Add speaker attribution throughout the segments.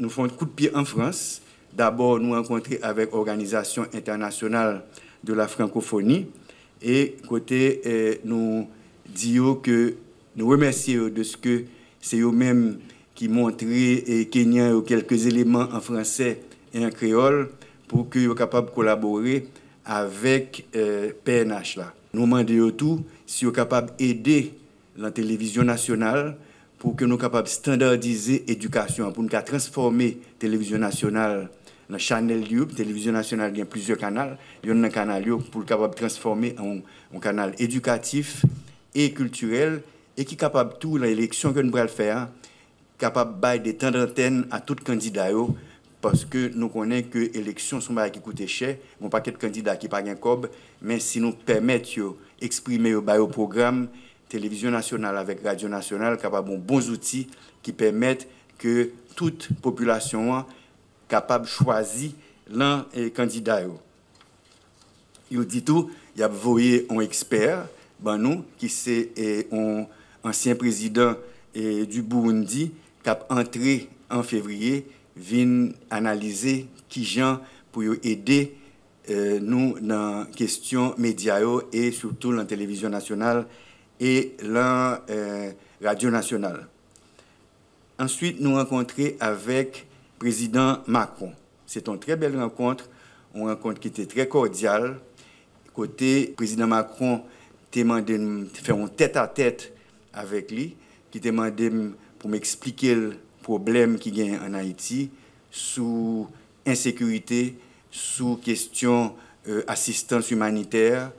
Speaker 1: Nous faisons un coup de pied en France. D'abord, nous rencontrer avec l'Organisation internationale de la francophonie et côté nous disons que nous remercions de ce que c'est eux-mêmes qui montraient et Kenyans quelques éléments en français et en créole pour qu'ils soient capables de collaborer avec PNH là. Nous demandons tout si vous êtes capable d'aider la télévision nationale pour que nous soyons capables de standardiser l'éducation, pour nous transformer la télévision nationale dans Channel YouTube. La télévision nationale, il y a plusieurs canaux. Il y a un canal pour être capable de transformer en canal éducatif et culturel et qui est capable de tout l'élection que nous allons faire, capable de bailler des temps d'antenne à tout candidat parce que nous connaissons que les élections sont qui coûtent cher. Bon, pas de candidats qui n'ont pas de cob, mais si nous permettons d'exprimer au programme, télévision nationale avec radio nationale, capable de bons outils qui permettent que toute population capable de choisir l'un candidat. Il dit tout, il y a envoyé un expert, nous, qui c'est un ancien président du Burundi, qui a entré en février, vient analyser qui gens pour aider nous dans la question médias et surtout dans la télévision nationale et la radio nationale. Ensuite, nous rencontrons avec le président Macron. C'est une très belle rencontre, une rencontre qui était très cordiale. Côté président Macron, il m'a demandé de faire un tête-à-tête avec lui, qui m'a demandé pour m'expliquer le problème qu'il y a en Haïti, sous insécurité, sous question assistance humanitaire,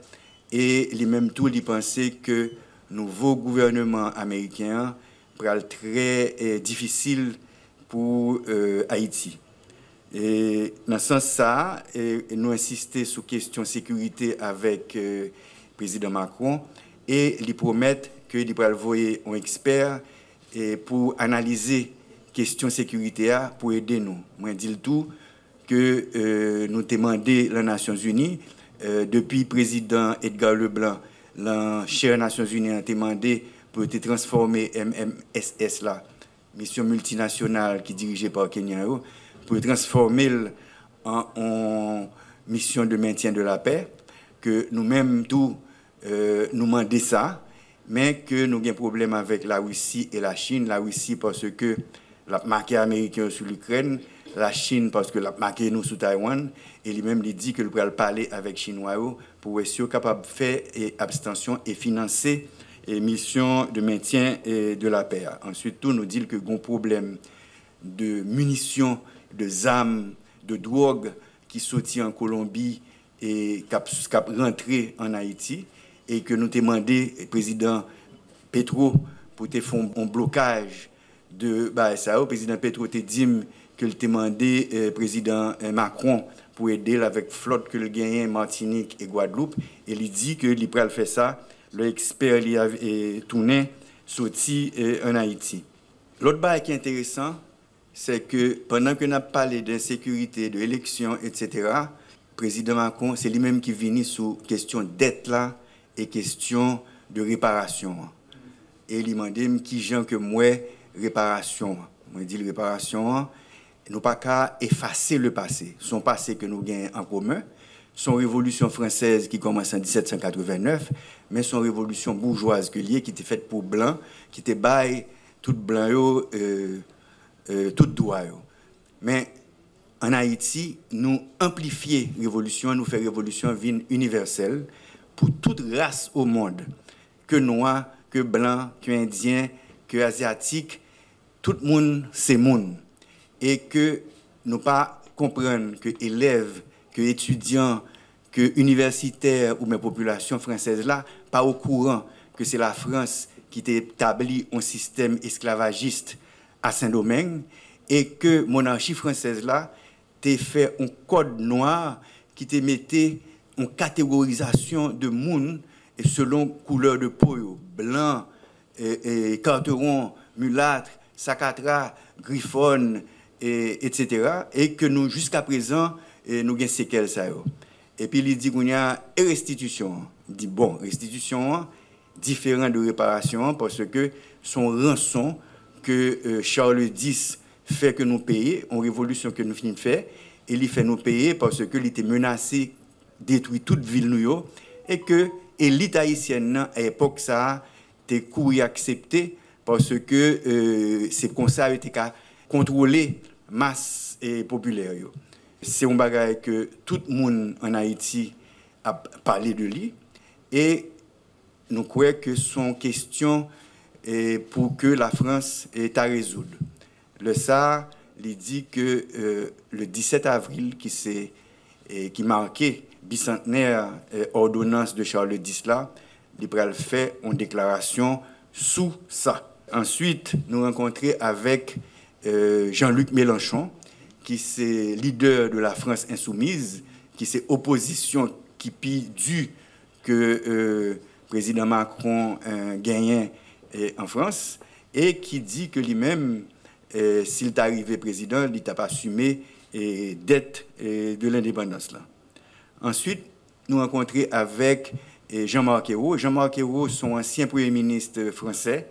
Speaker 1: et lui-même tout, il pensait que nouveau gouvernement américain sera très difficile pour Haïti. Et dans ce sens-là, nous insistons sur la question de sécurité avec le président Macron et lui promettre qu'il va envoyer un expert pour analyser la question de sécurité pour aider nous. Moi, je dis le tout que nous demandons les Nations Unies, depuis le président Edgar Leblanc, la chère Nations Unies a demandé pour être transformé MMSS là, mission multinationale qui est dirigée par Kenya, pour transformer en mission de maintien de la paix, que nous-mêmes tout nous demandons ça, mais que nous avons un problème avec la Russie et la Chine. La Russie parce que la marqué américain sur l'Ukraine, la Chine parce que la marqué nous sur Taïwan, et lui-même il dit que nous pourrons parler avec les Chinois pour être capable de faire abstention et financer les missions de maintien de la paix. Ensuite, tout nous dit que nous avons un problème de munitions, de armes, de drogue qui sortent en Colombie et qui rentré en Haïti, et que nous demandé au président Petro pour faire un blocage de ça. Le président Petro te dit que le demandé président Macron pour aider avec flotte que le gagne Martinique et Guadeloupe, et il dit que il pourrait faire ça. L'expert est tourné sorti en Haïti. L'autre chose qui est intéressant, c'est que pendant que nous avons parlé d'insécurité, de l'élection, etc., le président Macron, c'est lui-même qui vient sur question dette là et question de réparation. Et il m'a dit qui gens que moi réparation. Moi dit réparation, nous pas qu'à effacer le passé, son passé que nous gagnons en commun. Son révolution française qui commence en 1789, mais son révolution bourgeoise qui était faite pour blanc, qui était bail tout blanc tout droit. Mais en Haïti, nous amplifions la révolution, nous faisons révolution universelle pour toute race au monde, que noir, que blanc, que indien, que asiatique, tout le monde c'est monde, et que nous pas comprendre que élèves, que étudiants, que universitaires ou mes populations françaises là, pas au courant que c'est la France qui a établi un système esclavagiste à Saint-Domingue et que monarchie française là t'a fait un code noir qui te mettait une catégorisation de monde selon couleur de peau, blanc, carteron, mulâtre, sacatra, griffonne, etc. Et que nous, jusqu'à présent, nous avons séquelles ça. Et puis il dit qu'il y a restitution. Il dit bon, restitution, différent de réparation, parce que son rançon que Charles X fait que nous payer, une révolution que nous finissons de faire, et il fait nous payer parce que il était menacé, détruire toute ville nous et que l'élite haïtienne à l'époque ça était couru accepté parce que c'est comme ça été contrôler masse et populaire. C'est un bagage que tout le monde en Haïti a parlé de lui et nous croyons que son question pour que la France est à résoudre. Le SAR, il dit que le 17 avril, qui marquait bicentenaire ordonnance de Charles X, là, il a fait une déclaration sous ça. Ensuite, nous rencontrons avec Jean-Luc Mélenchon, qui est leader de la France insoumise, qui est opposition qui pille dû que le président Macron gagne en France, et qui dit que lui-même, s'il est arrivé président, il n'a pas assumé dette de l'indépendance. Ensuite, nous rencontrons avec Jean-Marc Ayrault. Jean-Marc Ayrault, son ancien Premier ministre français,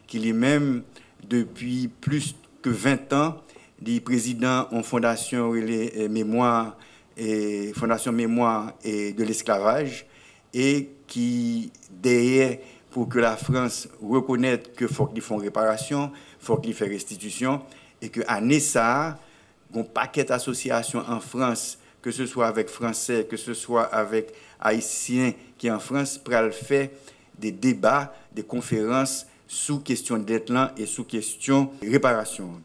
Speaker 1: qui lui-même, depuis plus que 20 ans, est président en Fondation Mémoire et Fondation Mémoire et de l'esclavage, et qui, derrière, pour que la France reconnaisse qu'il faut qu'ils font réparation, il faut qu'ils fassent restitution, et qu'à Nessa, il y a un paquet d'associations en France, que ce soit avec Français, que ce soit avec Haïtiens qui en France, pour faire des débats, des conférences sous question dette et sous question réparation.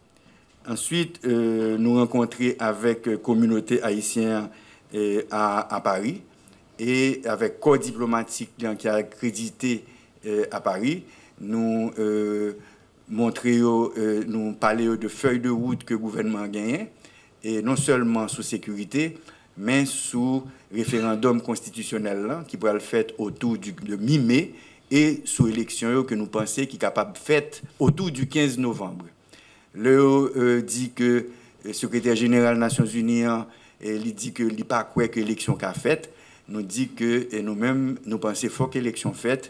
Speaker 1: Ensuite, nous rencontrons avec la communauté haïtienne à Paris et avec corps diplomatique qui a accrédité à Paris. Nous nous parlons de feuilles de route que le gouvernement a gagné, et non seulement sous sécurité, mais sous référendum constitutionnel là, qui pourra le faire autour de mi-mai et sous élection que nous pensons qui est capable de faire autour du 15 novembre. Le dit que le secrétaire général des Nations Unies il dit que il n'est pas quoi que l'élection qu'a faite. Nous dit que nous-mêmes nous pensons fort que l'élection faite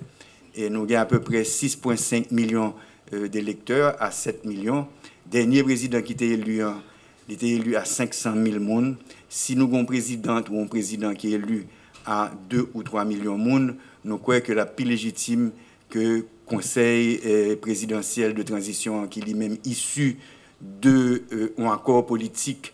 Speaker 1: et nous avons à peu près 6,5 millions d'électeurs à 7 millions. Dernier président qui était élu, il était élu à 500 000 personnes. Si nous avons un président ou un président qui est élu à 2 ou 3 millions de personnes, nous croyons que la plus légitime que le Conseil présidentiel de transition, qui est lui-même issu d'un accord politique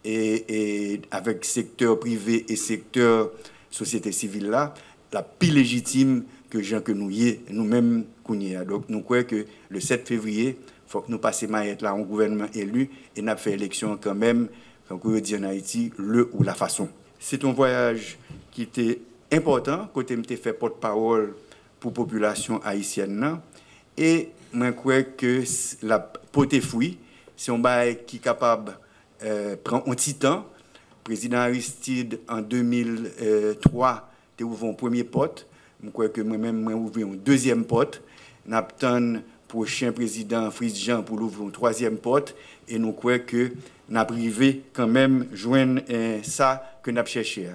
Speaker 1: et avec secteur privé et secteur société civile là, la plus légitime que gens que nous-mêmes qu'on. Donc nous croyons que le 7 février, il faut que nous passions maillette là un gouvernement élu et nous fait élection quand même, comme on dit en Haïti, le ou la façon. C'est un voyage qui était important, côté m'était fait porte-parole pour la population haïtienne. Et je crois que la pote fruit, c'est un bail qui est capable de prendre un petit temps. Le président Aristide, en 2003, a ouvert un premier pote. Je crois que moi-même, j'ai ouvert un deuxième pote. Nous attendons le prochain président Fritz Jean pour l'ouvrir un troisième pote. Et nous croyons que nous arrivons quand même à joindre ça que nous avons cherché.